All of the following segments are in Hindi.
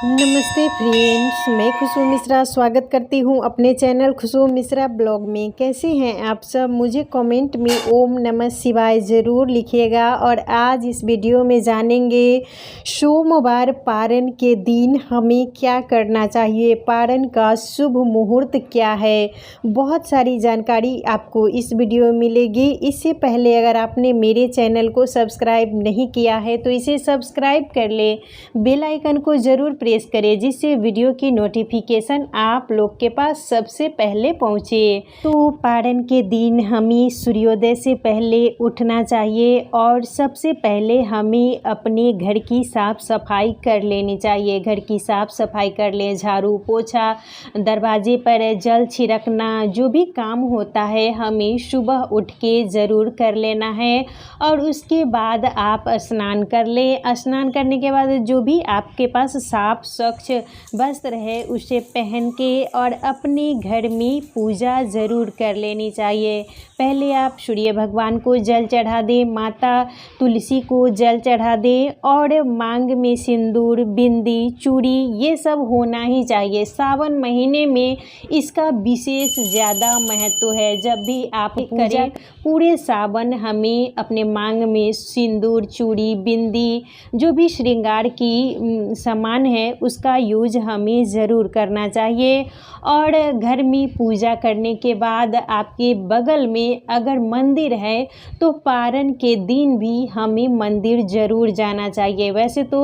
नमस्ते फ्रेंड्स, मैं खुशबू मिश्रा स्वागत करती हूं अपने चैनल खुशबू मिश्रा ब्लॉग में। कैसे हैं आप सब? मुझे कमेंट में ओम नमः शिवाय ज़रूर लिखिएगा। और आज इस वीडियो में जानेंगे सोमवार पारण के दिन हमें क्या करना चाहिए, पारण का शुभ मुहूर्त क्या है। बहुत सारी जानकारी आपको इस वीडियो में मिलेगी। इससे पहले अगर आपने मेरे चैनल को सब्सक्राइब नहीं किया है तो इसे सब्सक्राइब कर ले, बेल आइकन को ज़रूर प्रेस करें जिससे वीडियो की नोटिफिकेशन आप लोग के पास सबसे पहले पहुंचे। तो पारण के दिन हमें सूर्योदय से पहले उठना चाहिए और सबसे पहले हमें अपने घर की साफ सफाई कर लेनी चाहिए। घर की साफ सफाई कर लें, झाड़ू पोछा, दरवाजे पर जल छिड़कना, जो भी काम होता है हमें सुबह उठ के ज़रूर कर लेना है। और उसके बाद आप स्नान कर लें। स्नान करने के बाद जो भी आपके पास साफ स्वच्छ वस्त्र है उसे पहन के और अपने घर में पूजा ज़रूर कर लेनी चाहिए। पहले आप सूर्य भगवान को जल चढ़ा दें, माता तुलसी को जल चढ़ा दें और मांग में सिंदूर, बिंदी, चूड़ी ये सब होना ही चाहिए। सावन महीने में इसका विशेष ज़्यादा महत्व है। जब भी आप करें पूरे सावन हमें अपने मांग में सिंदूर, चूड़ी, बिंदी, जो भी श्रृंगार की सामान है उसका यूज हमें ज़रूर करना चाहिए। और घर में पूजा करने के बाद आपके बगल में अगर मंदिर है तो पारण के दिन भी हमें मंदिर ज़रूर जाना चाहिए। वैसे तो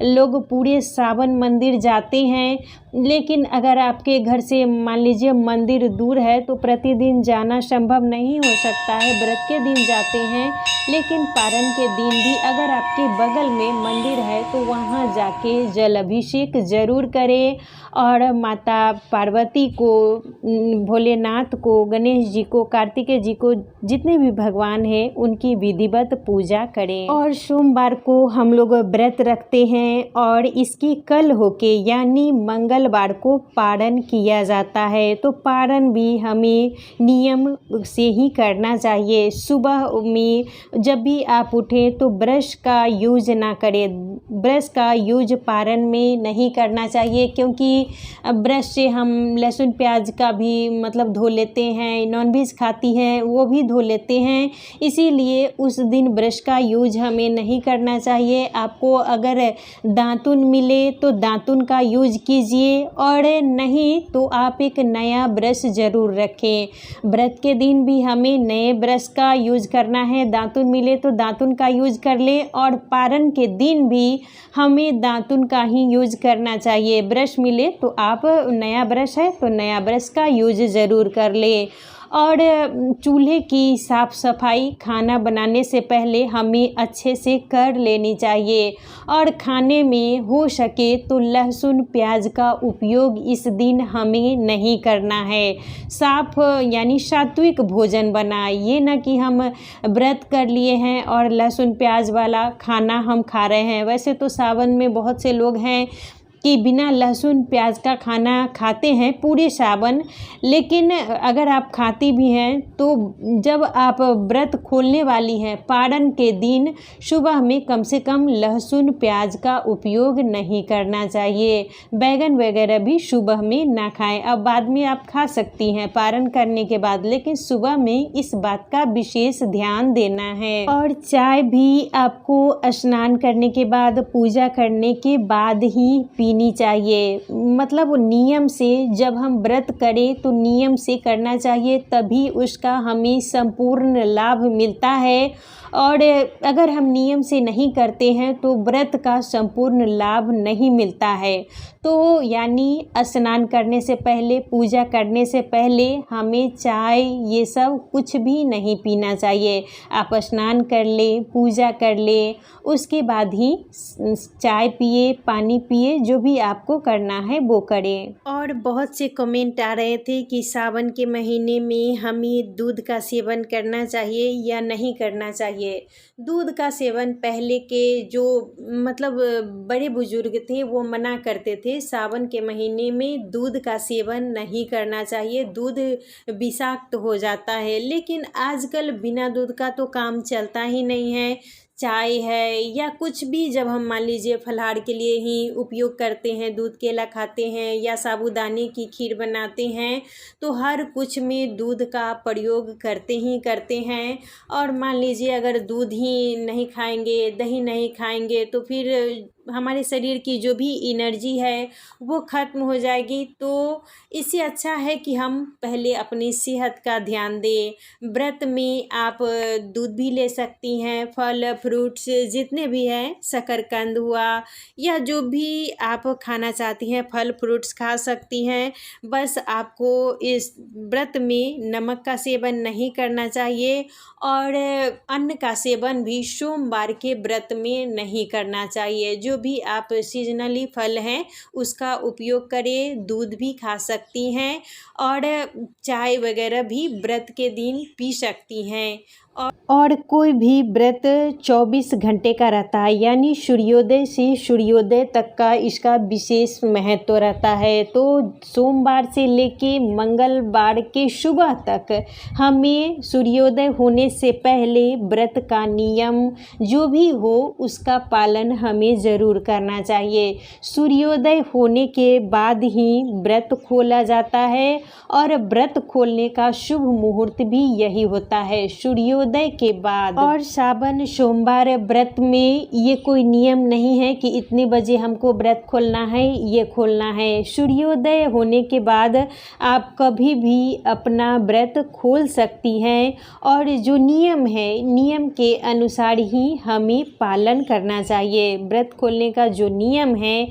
लोग पूरे सावन मंदिर जाते हैं, लेकिन अगर आपके घर से मान लीजिए मंदिर दूर है तो प्रतिदिन जाना संभव नहीं हो सकता है, व्रत के दिन जाते हैं। लेकिन पारण के दिन भी अगर आपके बगल में मंदिर है तो वहाँ जाके जल अभिषेक ज़रूर करें और माता पार्वती को, भोलेनाथ को, गणेश जी को, कार्तिकेय जी को, जितने भी भगवान हैं उनकी विधिवत पूजा करें। और सोमवार को हम लोग व्रत रखते हैं और इसकी कल होके यानी मंगलवार को पारण किया जाता है। तो पारण भी हमें नियम से ही करना चाहिए। सुबह में जब भी आप उठें तो ब्रश का यूज ना करें। ब्रश का यूज पारण में नहीं करना चाहिए क्योंकि ब्रश से हम लहसुन प्याज का भी मतलब धो लेते हैं, नॉनवेज खाती हैं वो भी धो लेते हैं, इसीलिए उस दिन ब्रश का यूज हमें नहीं करना चाहिए। आपको अगर दातुन मिले तो दातुन का यूज कीजिए और नहीं तो आप एक नया ब्रश ज़रूर रखें। व्रत के दिन भी हमें नए ब्रश का यूज करना है। दातुन मिले तो दातुन का यूज कर लें और पारण के दिन भी हमें दातुन का ही यूज करना चाहिए। ब्रश मिले तो आप, नया ब्रश है तो नया ब्रश का यूज ज़रूर कर ले। और चूल्हे की साफ़ सफाई खाना बनाने से पहले हमें अच्छे से कर लेनी चाहिए। और खाने में हो सके तो लहसुन प्याज का उपयोग इस दिन हमें नहीं करना है। साफ यानी सात्विक भोजन बनाए, ये ना कि हम व्रत कर लिए हैं और लहसुन प्याज वाला खाना हम खा रहे हैं। वैसे तो सावन में बहुत से लोग हैं कि बिना लहसुन प्याज का खाना खाते हैं पूरे सावन, लेकिन अगर आप खाती भी हैं तो जब आप व्रत खोलने वाली हैं पारण के दिन सुबह में कम से कम लहसुन प्याज का उपयोग नहीं करना चाहिए। बैगन वगैरह भी सुबह में ना खाएं। अब बाद में आप खा सकती हैं पारण करने के बाद, लेकिन सुबह में इस बात का विशेष ध्यान देना है। और चाय भी आपको स्नान करने के बाद, पूजा करने के बाद ही पीनी चाहिए। मतलब नियम से, जब हम व्रत करें तो नियम से करना चाहिए, तभी उसका हमें संपूर्ण लाभ मिलता है। और अगर हम नियम से नहीं करते हैं तो व्रत का संपूर्ण लाभ नहीं मिलता है। तो यानी स्नान करने से पहले, पूजा करने से पहले हमें चाय ये सब कुछ भी नहीं पीना चाहिए। आप स्नान कर लें, पूजा कर लें, उसके बाद ही चाय पिए, पानी पिए, जो भी आपको करना है वो करें। और बहुत से कमेंट आ रहे थे कि सावन के महीने में हमें दूध का सेवन करना चाहिए या नहीं करना चाहिए। दूध का सेवन पहले के जो मतलब बड़े बुजुर्ग थे वो मना करते थे, सावन के महीने में दूध का सेवन नहीं करना चाहिए, दूध विषाक्त हो जाता है। लेकिन आजकल बिना दूध का तो काम चलता ही नहीं है। चाय है या कुछ भी जब हम मान लीजिए फलाहार के लिए ही उपयोग करते हैं, दूध केला खाते हैं या साबूदाने की खीर बनाते हैं, तो हर कुछ में दूध का प्रयोग करते ही करते हैं। और मान लीजिए अगर दूध ही नहीं खाएंगे, दही नहीं खाएंगे, तो फिर हमारे शरीर की जो भी एनर्जी है वो ख़त्म हो जाएगी। तो इससे अच्छा है कि हम पहले अपनी सेहत का ध्यान दें। व्रत में आप दूध भी ले सकती हैं, फल फ्रूट्स जितने भी हैं, शकरकंद हुआ या जो भी आप खाना चाहती हैं फल फ्रूट्स खा सकती हैं। बस आपको इस व्रत में नमक का सेवन नहीं करना चाहिए और अन्न का सेवन भी सोमवार के व्रत में नहीं करना चाहिए। जो भी आप सीजनली फल हैं उसका उपयोग करें, दूध भी खा सकती हैं और चाय वगैरह भी व्रत के दिन पी सकती हैं। और कोई भी व्रत 24 घंटे का रहता है, यानी सूर्योदय से सूर्योदय तक का इसका विशेष महत्व रहता है। तो सोमवार से लेके मंगलवार के सुबह तक हमें सूर्योदय होने से पहले व्रत का नियम जो भी हो उसका पालन हमें ज़रूर करना चाहिए। सूर्योदय होने के बाद ही व्रत खोला जाता है और व्रत खोलने का शुभ मुहूर्त भी यही होता है, सूर्योदय के बाद। और सावन सोमवार व्रत में ये कोई नियम नहीं है कि इतने बजे हमको व्रत खोलना है, ये खोलना है। सूर्योदय होने के बाद आप कभी भी अपना व्रत खोल सकती हैं और जो नियम है नियम के अनुसार ही हमें पालन करना चाहिए। व्रत खोलने का जो नियम है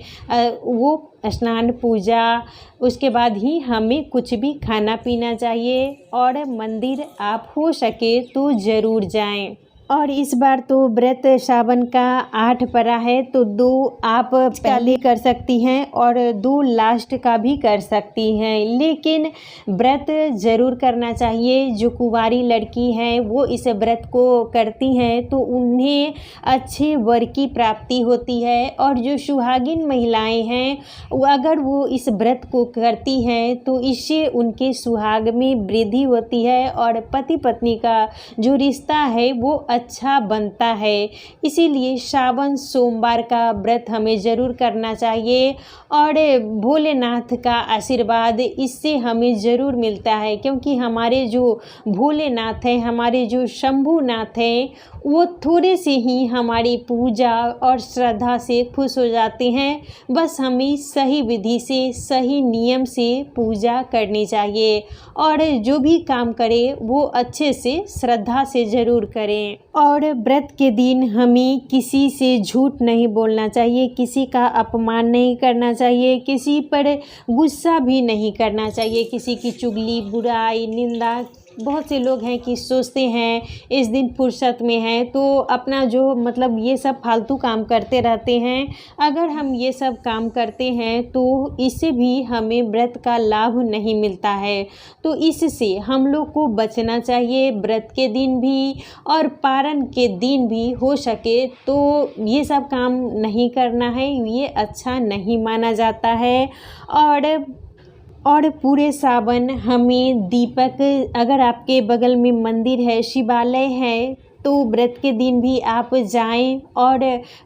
वो स्नान पूजा, उसके बाद ही हमें कुछ भी खाना पीना चाहिए और मंदिर आप हो सके तो ज़रूर जाएं। और इस बार तो व्रत सावन का 8 पड़ा है, तो 2 आप पहले कर सकती हैं और 2 लास्ट का भी कर सकती हैं। लेकिन व्रत ज़रूर करना चाहिए। जो कुंवारी लड़की हैं वो इस व्रत को करती हैं तो उन्हें अच्छे वर की प्राप्ति होती है। और जो सुहागिन महिलाएं हैं अगर वो इस व्रत को करती हैं तो इससे उनके सुहाग में वृद्धि होती है और पति पत्नी का जो रिश्ता है वो अच्छा बनता है। इसीलिए सावन सोमवार का व्रत हमें ज़रूर करना चाहिए और भोलेनाथ का आशीर्वाद इससे हमें ज़रूर मिलता है, क्योंकि हमारे जो भोलेनाथ हैं, हमारे जो शंभुनाथ हैं, वो थोड़े से ही हमारी पूजा और श्रद्धा से खुश हो जाते हैं। बस हमें सही विधि से सही नियम से पूजा करनी चाहिए और जो भी काम करें वो अच्छे से श्रद्धा से ज़रूर करें। और व्रत के दिन हमें किसी से झूठ नहीं बोलना चाहिए, किसी का अपमान नहीं करना चाहिए, किसी पर गुस्सा भी नहीं करना चाहिए, किसी की चुगली बुराई निंदा। बहुत से लोग हैं कि सोचते हैं इस दिन फुर्सत में हैं तो अपना जो मतलब ये सब फालतू काम करते रहते हैं। अगर हम ये सब काम करते हैं तो इससे भी हमें व्रत का लाभ नहीं मिलता है। तो इससे हम लोग को बचना चाहिए। व्रत के दिन भी और पारण के दिन भी हो सके तो ये सब काम नहीं करना है, ये अच्छा नहीं माना जाता है। और पूरे सावन हमें दीपक, अगर आपके बगल में मंदिर है, शिवालय है, तो व्रत के दिन भी आप जाएं और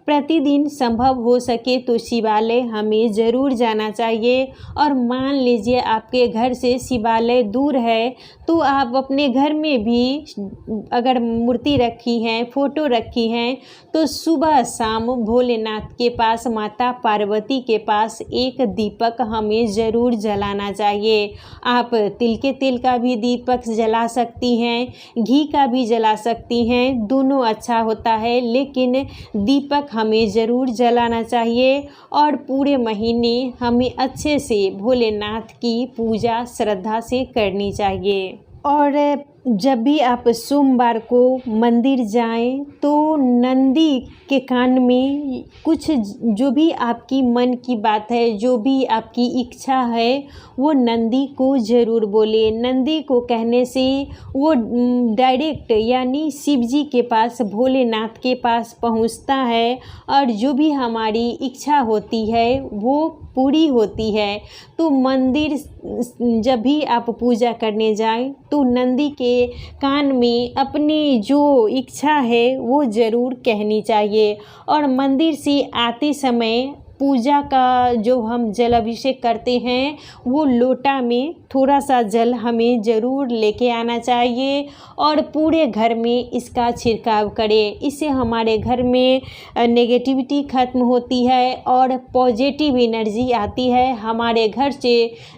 प्रतिदिन संभव हो सके तो शिवालय हमें ज़रूर जाना चाहिए। और मान लीजिए आपके घर से शिवालय दूर है तो आप अपने घर में भी अगर मूर्ति रखी है, फ़ोटो रखी हैं, तो सुबह शाम भोलेनाथ के पास, माता पार्वती के पास एक दीपक हमें ज़रूर जलाना चाहिए। आप तिल के तेल का भी दीपक जला सकती हैं, घी का भी जला सकती हैं, दोनों अच्छा होता है, लेकिन दीपक हमें ज़रूर जलाना चाहिए। और पूरे महीने हमें अच्छे से भोलेनाथ की पूजा श्रद्धा से करनी चाहिए। और जब भी आप सोमवार को मंदिर जाएं तो नंदी के कान में कुछ जो भी आपकी मन की बात है, जो भी आपकी इच्छा है, वो नंदी को ज़रूर बोले। नंदी को कहने से वो डायरेक्ट यानी शिव जी के पास, भोलेनाथ के पास पहुंचता है और जो भी हमारी इच्छा होती है वो पूरी होती है। तो मंदिर जब भी आप पूजा करने जाएं तो नंदी के के कान में अपनी जो इच्छा है वो ज़रूर कहनी चाहिए। और मंदिर से आते समय पूजा का जो हम जल अभिषेक करते हैं वो लोटा में थोड़ा सा जल हमें ज़रूर लेके आना चाहिए और पूरे घर में इसका छिड़काव करें। इससे हमारे घर में नेगेटिविटी ख़त्म होती है और पॉजिटिव एनर्जी आती है। हमारे घर से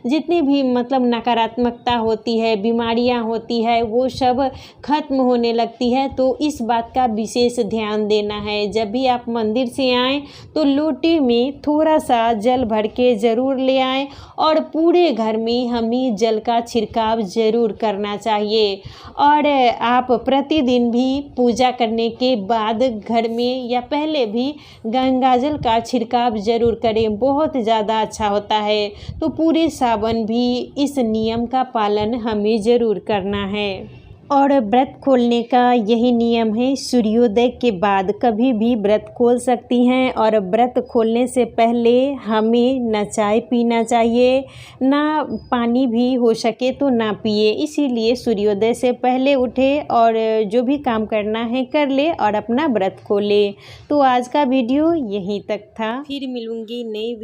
जितनी भी मतलब नकारात्मकता होती है, बीमारियां होती है, वो सब खत्म होने लगती है। तो इस बात का विशेष ध्यान देना है। जब भी आप मंदिर से आएँ तो लोटे में थोड़ा सा जल भर के ज़रूर ले आएँ और पूरे घर में हमें जल का छिड़काव ज़रूर करना चाहिए। और आप प्रतिदिन भी पूजा करने के बाद घर में या पहले भी गंगाजल का छिड़काव ज़रूर करें, बहुत ज़्यादा अच्छा होता है। तो पूरे सावन भी इस नियम का पालन हमें ज़रूर करना है। और व्रत खोलने का यही नियम है, सूर्योदय के बाद कभी भी व्रत खोल सकती हैं। और व्रत खोलने से पहले हमें ना चाय पीना चाहिए, ना पानी भी हो सके तो ना पिए। इसीलिए सूर्योदय से पहले उठे और जो भी काम करना है कर ले और अपना व्रत खोले। तो आज का वीडियो यहीं तक था। फिर मिलूँगी नई